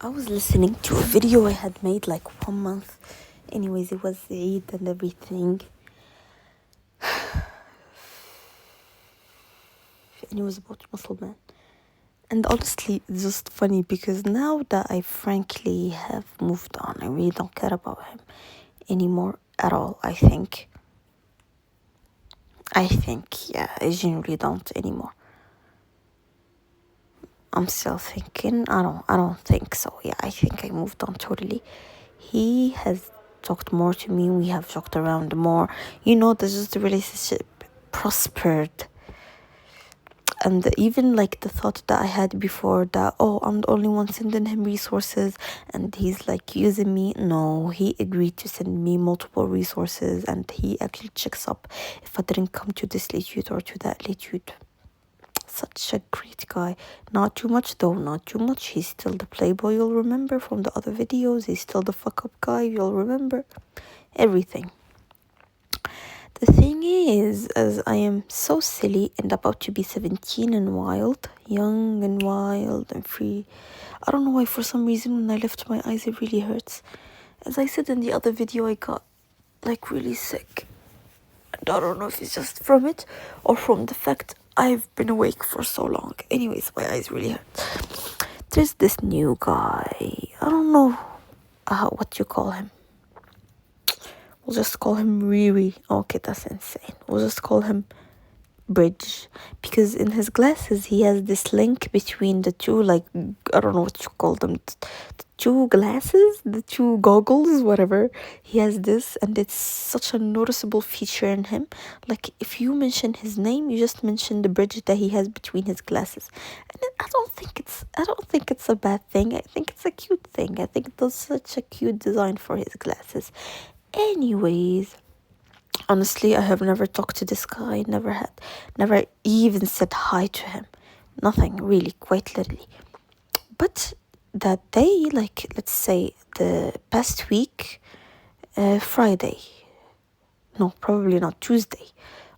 I was listening to a video I had made like 1 month. Anyways, it was Eid and everything. And it was about Muslim man. And honestly, it's just funny because now that I frankly have moved on, I really don't care about him anymore at all, I think. Yeah, I genuinely don't anymore. I'm still thinking, I don't think so. Yeah, I think I moved on totally. He has talked more to me. We have joked around more. There's just the relationship prospered. And even like the thought that I had before that, oh, I'm the only one sending him resources and he's like using me. No, he agreed to send me multiple resources and he actually checks up if I didn't come to this latitude or to that latitude. Such a great guy. Not too much though, not too much. He's still the playboy you'll remember from the other videos. He's still the fuck up guy you'll remember. Everything. The thing is, as I am so silly and about to be 17 and wild, young and wild and free. I don't know why for some reason when I lift my eyes it really hurts. As I said in the other video, I got like really sick. And I don't know if it's just from it or from the fact I've been awake for so long. Anyways, my eyes really hurt. There's this new guy. I don't know what you call him. We'll just call him Riri. Okay, that's insane. We'll just call him Bridge. Because in his glasses, he has this link between the two, like, I don't know what you call them. The two glasses, the two goggles, whatever. He has this, and it's such a noticeable feature in him. Like, if you mention his name, you just mention the bridge that he has between his glasses. And I don't think it's a bad thing. I think it's a cute thing. I think that's such a cute design for his glasses. Anyways, honestly, I have never talked to this guy, never even said hi to him. Nothing, really, quite literally. But that day, like, let's say the past week, Friday. No, probably not Tuesday.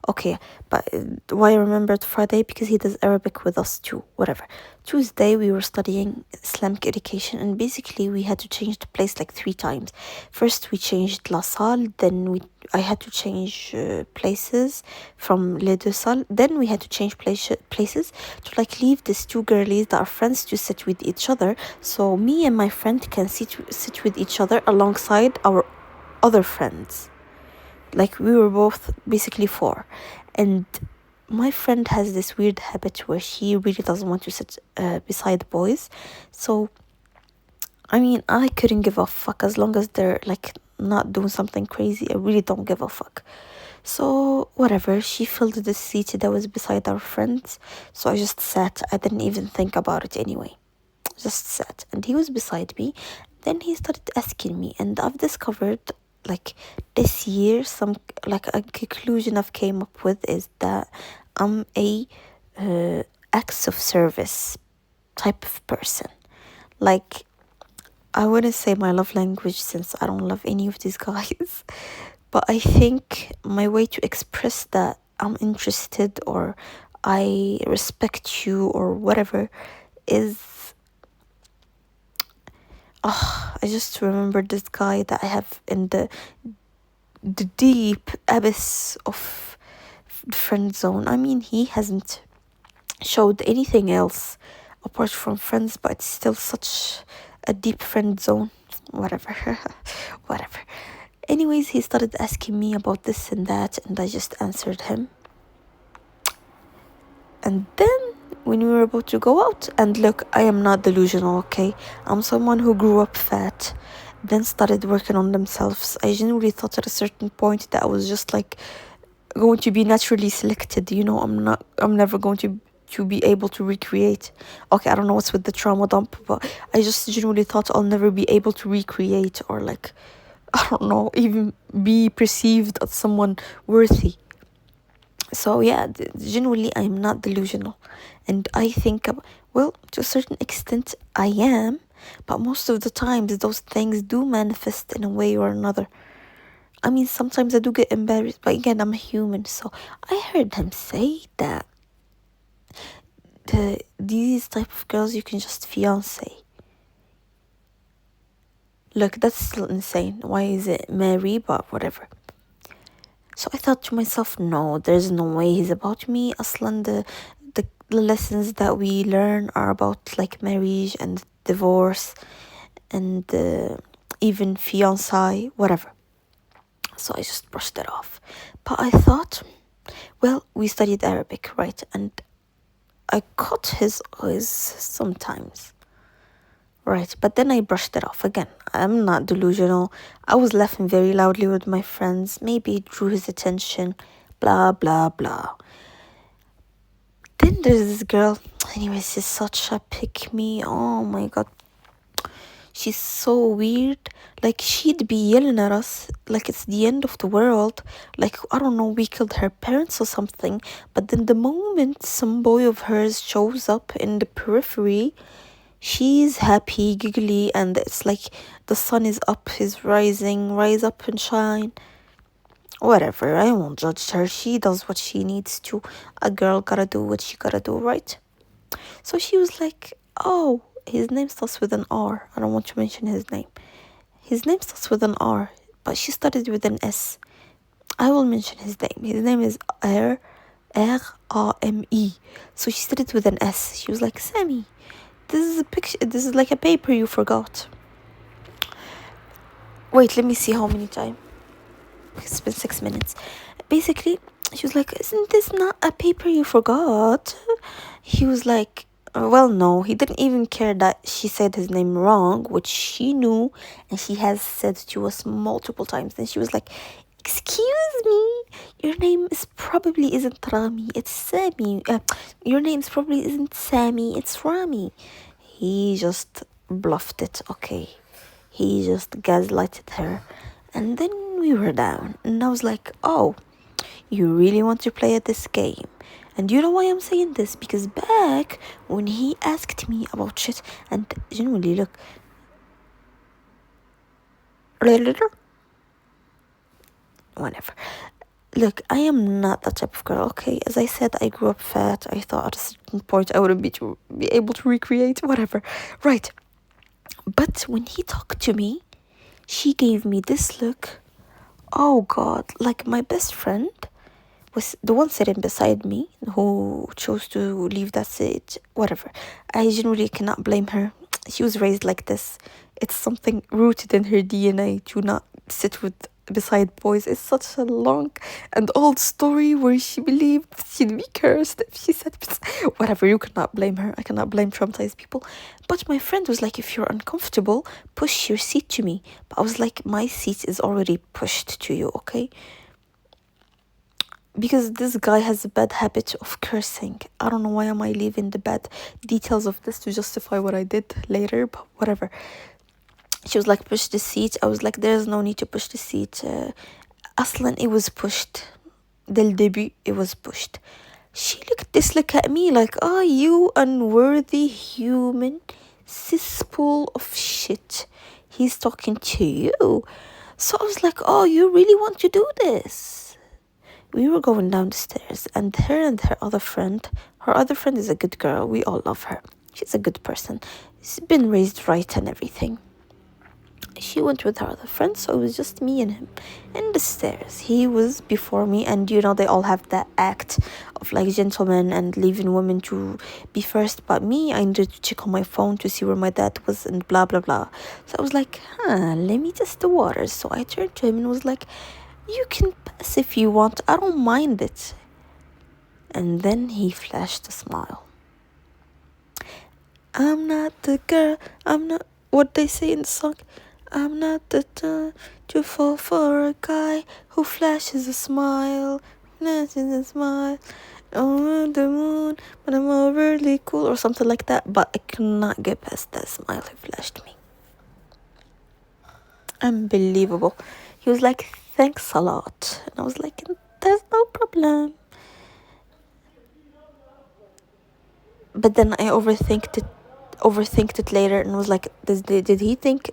Okay, but why I remembered Friday? Because he does Arabic with us too, whatever. Tuesday, we were studying Islamic education, and basically we had to change the place like 3 times. First, we changed La Salle, then I had to change places from Les Deux Salles. Then we had to change places to like leave these 2 girlies that are friends to sit with each other. So me and my friend can sit with each other alongside our other friends. Like, we were both basically 4. And my friend has this weird habit where she really doesn't want to sit beside boys. So, I mean, I couldn't give a fuck as long as they're, like, not doing something crazy. I really don't give a fuck. So, whatever. She filled the seat that was beside our friends. So I just sat. I didn't even think about it anyway. Just sat. And he was beside me. Then he started asking me. And I've discovered, like, this year, a conclusion I've came up with is that I'm a acts of service type of person. Like, I wouldn't say my love language since I don't love any of these guys, but I think my way to express that I'm interested or I respect you or whatever is, I just remember this guy that I have in the deep abyss of friend zone. I mean, he hasn't showed anything else apart from friends, but it's still such a deep friend zone. Whatever. Anyways, he started asking me about this and that, and I just answered him. And then when we were about to go out, and look, I am not delusional, okay? I'm someone who grew up fat, then started working on themselves. I genuinely thought at a certain point that I was just like going to be naturally selected. I'm never going to be able to recreate. Okay, I don't know what's with the trauma dump, but I just genuinely thought I'll never be able to recreate or like, I don't know, even be perceived as someone worthy. So yeah, genuinely I'm not delusional. And I think, well, to a certain extent I am, but most of the times those things do manifest in a way or another. I mean, sometimes I do get embarrassed, but again, I'm a human. So I heard him say that these type of girls you can just fiance. Look, that's still insane. Why is it Mary? But whatever. So I thought to myself, no, there's no way he's about me. Aslan, the lessons that we learn are about like marriage and divorce and even fiancé, whatever. So I just brushed it off. But I thought, well, we studied Arabic, right? And I caught his eyes sometimes. Right, but then I brushed it off again. I'm not delusional. I was laughing very loudly with my friends. Maybe it drew his attention. Blah, blah, blah. Then there's this girl. Anyways, she's such a pick-me. Oh my god. She's so weird. Like, she'd be yelling at us like it's the end of the world. Like, I don't know, we killed her parents or something. But then the moment some boy of hers shows up in the periphery, she's happy, giggly, and it's like the sun is up, is rising, rise up and shine. Whatever, I won't judge her. She does what she needs to. A girl gotta do what she gotta do, right? So she was like, oh, his name starts with an R. I don't want to mention his name. His name starts with an R, but she started with an S. I will mention his name. His name is R-A-M-E. So she started with an S. She was like, Sammy, this is a picture. This is like a paper you forgot. Wait, let me see how many times. It's been 6 minutes. Basically, she was like, isn't this not a paper you forgot? He was like, well, no. He didn't even care that she said his name wrong, which she knew, and she has said to us multiple times. And she was like, excuse me, your name is probably isn't Rami, it's Sammy. Your name probably isn't Sammy, it's Rami. He just bluffed it, okay. He just gaslighted her. And then we were down. And I was like, oh, you really want to play at this game? And you know why I'm saying this? Because back when he asked me about shit, and genuinely, look. Whatever. Look, I am not that type of girl, okay? As I said, I grew up fat. I thought at a certain point I wouldn't be able to recreate, whatever. Right. But when he talked to me, she gave me this look. Oh God, like my best friend was the one sitting beside me who chose to leave that seat, whatever. I genuinely cannot blame her. She was raised like this. It's something rooted in her DNA to not sit beside boys. It's such a long and old story where she believed she'd be cursed if she said whatever. You cannot blame her. I cannot blame traumatized people. But my friend was like, if you're uncomfortable, push your seat to me. But I was like, my seat is already pushed to you, okay? Because this guy has a bad habit of cursing. I don't know why am I leaving the bad details of this to justify what I did later, but whatever. She was like, push the seat. I was like, there's no need to push the seat. Aslan, it was pushed. Del début, it was pushed. She look at me like, oh, you unworthy human cesspool of shit. He's talking to you. So I was like, oh, you really want to do this? We were going down the stairs, and her other friend is a good girl. We all love her. She's a good person. She's been raised right and everything. She went with her other friend, so it was just me and him in the stairs. He was before me, and you know they all have that act of like gentlemen and leaving women to be first. But me, I needed to check on my phone to see where my dad was and blah blah blah. So I was like, let me test the waters. So I turned to him and was like, you can pass if you want, I don't mind it. And then he flashed a smile. I'm not the girl, I'm not what they say in the song. I'm not the type to fall for a guy who flashes a smile. Flashes a smile on the moon, but I'm overly cool or something like that. But I cannot get past that smile he flashed me. Unbelievable. He was like, thanks a lot. And I was like, there's no problem. But then I overthinked it later and was like, did he think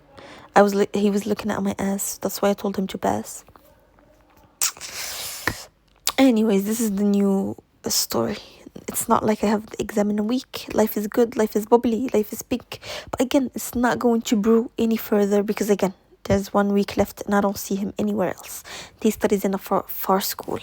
he was looking at my ass? That's why I told him to pass. Anyways, this is the new story. it's not like I have the exam in a week. Life is good, life is bubbly, life is pink. But again, it's not going to brew any further because again, there's 1 week left and I don't see him anywhere else. He studies in a far school.